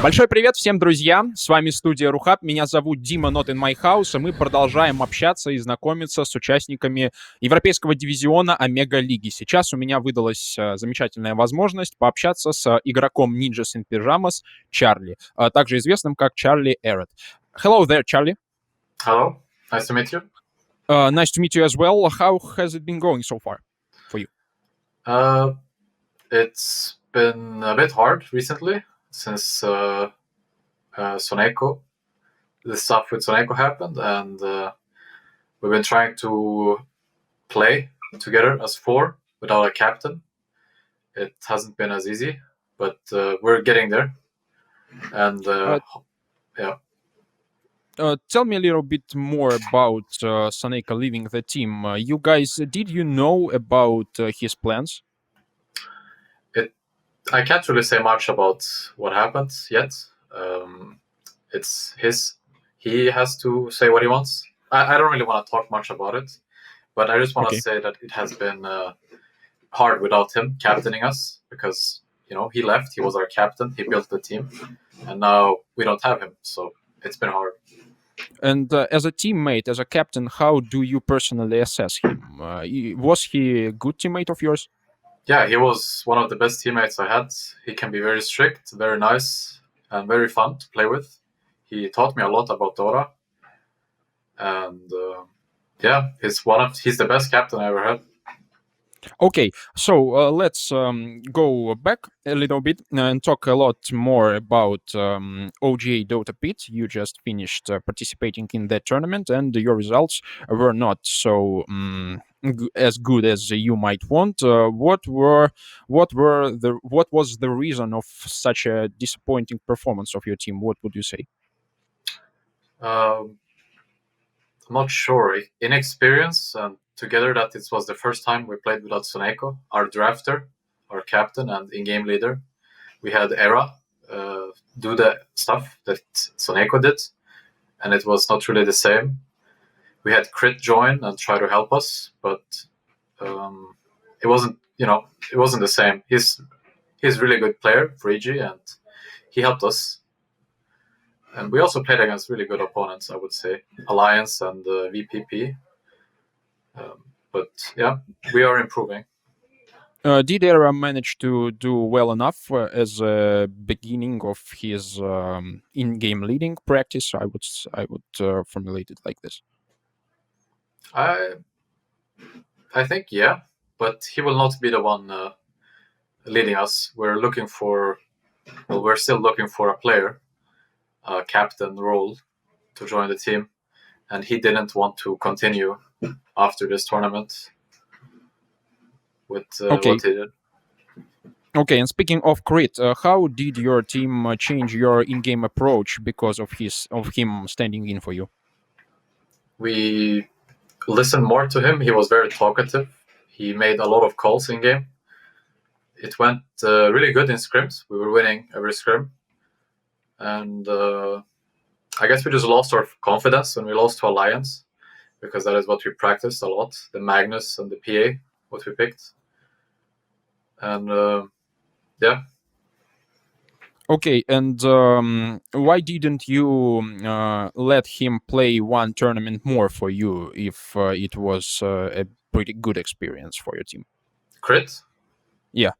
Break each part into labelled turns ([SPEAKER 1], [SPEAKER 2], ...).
[SPEAKER 1] Большой привет всем друзьям, с вами студия Рухаб, меня зовут Дима Not in My House, и мы продолжаем общаться и знакомиться с участниками европейского дивизиона Омега-лиги. Сейчас у меня выдалась замечательная возможность пообщаться с игроком Ninjas in Pyjamas Чарли, также известным как Чарли Эрет. Hello there, Charlie.
[SPEAKER 2] Hello, nice to meet you.
[SPEAKER 1] Nice to meet you as well. How has it been going so far for you?
[SPEAKER 2] It's been a bit hard recently since SoNNeikO, the stuff with SoNNeikO happened, and we've been trying to play together as four without a captain. It hasn't been as easy, but we're getting there. And yeah.
[SPEAKER 1] Tell me a little bit more about SoNNeikO leaving the team. You guys, did you know about his plans?
[SPEAKER 2] I can't really say much about what happened yet. It's he has to say what he wants. I don't really want to talk much about it, but I just want to say that it has been hard without him captaining us, because he left, he was our captain, he built the team, and now we don't have him, so it's been hard.
[SPEAKER 1] And as a teammate, as a captain, how do you personally assess him? Was he a good teammate of yours?
[SPEAKER 2] Yeah, he was one of the best teammates I had. He can be very strict, very nice, and very fun to play with. He taught me a lot about Dota, and yeah, he's the best captain I ever had.
[SPEAKER 1] Okay, so let's go back a little bit and talk a lot more about OGA Dota Pit. You just finished participating in that tournament, and your results were not so as good as you might want. What was the reason of such a disappointing performance of your team? What would you say?
[SPEAKER 2] I'm not sure. Inexperience, and together that it was the first time we played without SoNNeikO, our drafter, our captain, and in-game leader. We had Era do the stuff that SoNNeikO did, and it was not really the same. We had Crit join and try to help us, but it wasn't the same. He's a really good player for EG, and he helped us. And we also played against really good opponents, I would say, Alliance and VPP. But yeah, we are improving.
[SPEAKER 1] Did Era manage to do well enough as a beginning of his in-game leading practice? I would formulate it like this.
[SPEAKER 2] I think yeah, but he will not be the one leading us. We're still looking for a player, a captain role, to join the team, and he didn't want to continue after this tournament with what he did.
[SPEAKER 1] Okay, and speaking of Crit, how did your team change your in-game approach because of him standing in for you?
[SPEAKER 2] We listened more to him. He was very talkative. He made a lot of calls in game. It went really good in scrims. We were winning every scrim, and I guess we just lost our confidence when we lost to Alliance, because that is what we practiced a lot, the Magnus and the PA, what we picked. And yeah.
[SPEAKER 1] Okay, and why didn't you let him play one tournament more for you if it was a pretty good experience for your team?
[SPEAKER 2] Crit?
[SPEAKER 1] Yeah.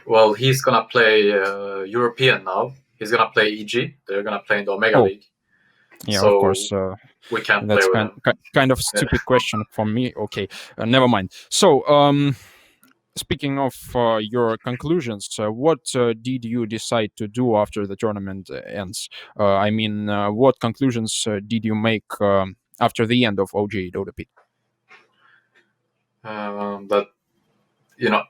[SPEAKER 2] Well, he's gonna play European now. He's gonna play EG. They're gonna play in the Omega League.
[SPEAKER 1] Yeah,
[SPEAKER 2] so
[SPEAKER 1] of course.
[SPEAKER 2] We can't
[SPEAKER 1] that's
[SPEAKER 2] play with him.
[SPEAKER 1] Kind of stupid question from me. Okay, never mind. So, speaking of your conclusions, what did you decide to do after the tournament ends? I mean, what conclusions did you make after the end of OGA Dota Pit?
[SPEAKER 2] That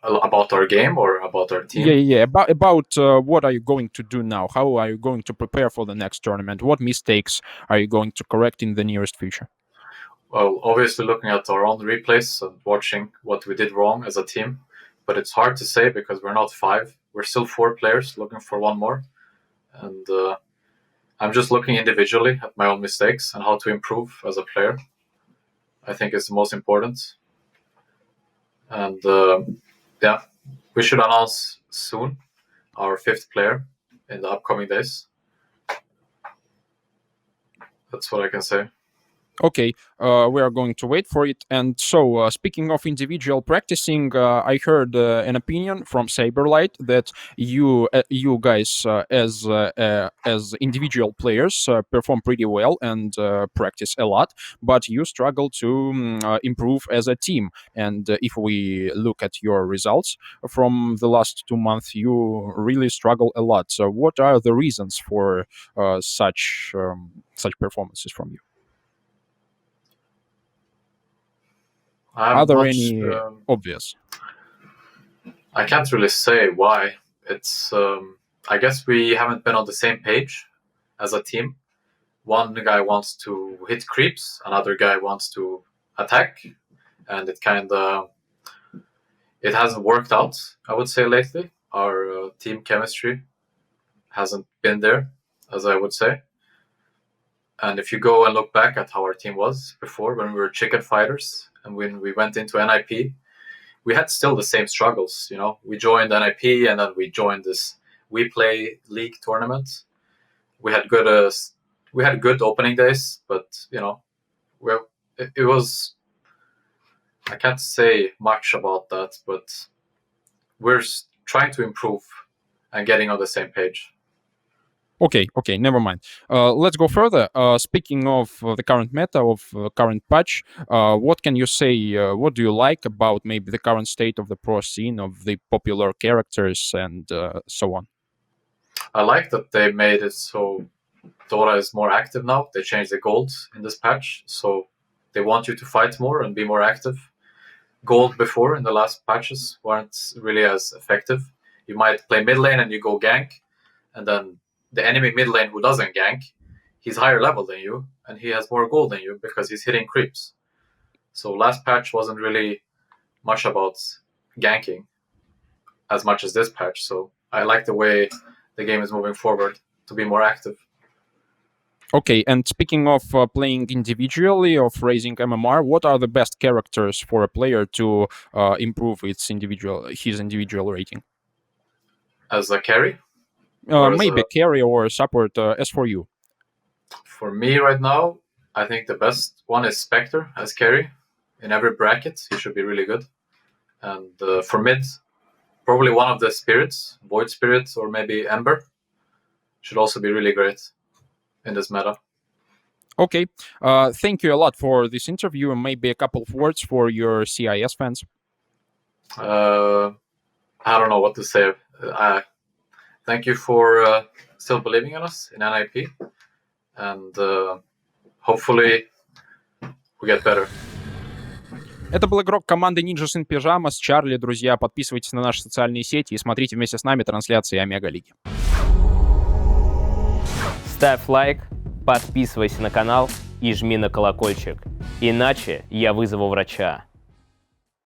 [SPEAKER 2] about our game or about our team?
[SPEAKER 1] Yeah. About what are you going to do now? How are you going to prepare for the next tournament? What mistakes are you going to correct in the nearest future?
[SPEAKER 2] Well, obviously looking at our own replays and watching what we did wrong as a team. But it's hard to say because we're not 5. We're still 4 players looking for one more. And I'm just looking individually at my own mistakes and how to improve as a player. I think it's the most important. And we should announce soon our 5th player in the upcoming days. That's what I can say.
[SPEAKER 1] Okay, we are going to wait for it. And so, speaking of individual practicing, I heard an opinion from Saberlight that you guys as individual players perform pretty well and practice a lot, but you struggle to improve as a team. And if we look at your results from the last 2 months, you really struggle a lot. So, what are the reasons for such performances from you? Are there any obvious?
[SPEAKER 2] I can't really say why. It's I guess we haven't been on the same page as a team. One guy wants to hit creeps, another guy wants to attack, and it hasn't worked out, I would say, lately. Our team chemistry hasn't been there, as I would say. And if you go and look back at how our team was before, when we were chicken fighters and when we went into NIP, we had still the same struggles. You know, we joined NIP and then we joined this We Play League tournament. We had good opening days, but you know, it was. I can't say much about that, but we're trying to improve and getting on the same page.
[SPEAKER 1] Okay, never mind. Let's go further. Speaking of the current meta, of current patch, what can you say? What do you like about maybe the current state of the pro scene, of the popular characters, and so on?
[SPEAKER 2] I like that they made it so Dota is more active now. They changed the gold in this patch, so they want you to fight more and be more active. Gold before in the last patches weren't really as effective. You might play mid lane and you go gank, and then the enemy mid lane who doesn't gank, he's higher level than you, and he has more gold than you because he's hitting creeps. So last patch wasn't really much about ganking as much as this patch. So I like the way the game is moving forward to be more active.
[SPEAKER 1] Okay, and speaking of playing individually, of raising MMR, what are the best characters for a player to improve his individual rating?
[SPEAKER 2] As a carry?
[SPEAKER 1] Maybe carry or support, as for you.
[SPEAKER 2] For me right now, I think the best one is Spectre as carry. In every bracket, he should be really good. And for mid, probably one of the spirits, Void Spirit or maybe Ember, should also be really great in this meta.
[SPEAKER 1] Okay, thank you a lot for this interview, and maybe a couple of words for your CIS fans.
[SPEAKER 2] I don't know what to say. Thank you for still believing in us in NIP, and hopefully we get better.
[SPEAKER 1] Это был игрок команды Ninjas in Pyjamas, Чарли. Друзья, подписывайтесь на наши социальные сети и смотрите вместе с нами трансляции Омега Лиги.
[SPEAKER 3] Ставь лайк, подписывайся на канал и жми на колокольчик. Иначе я вызову врача.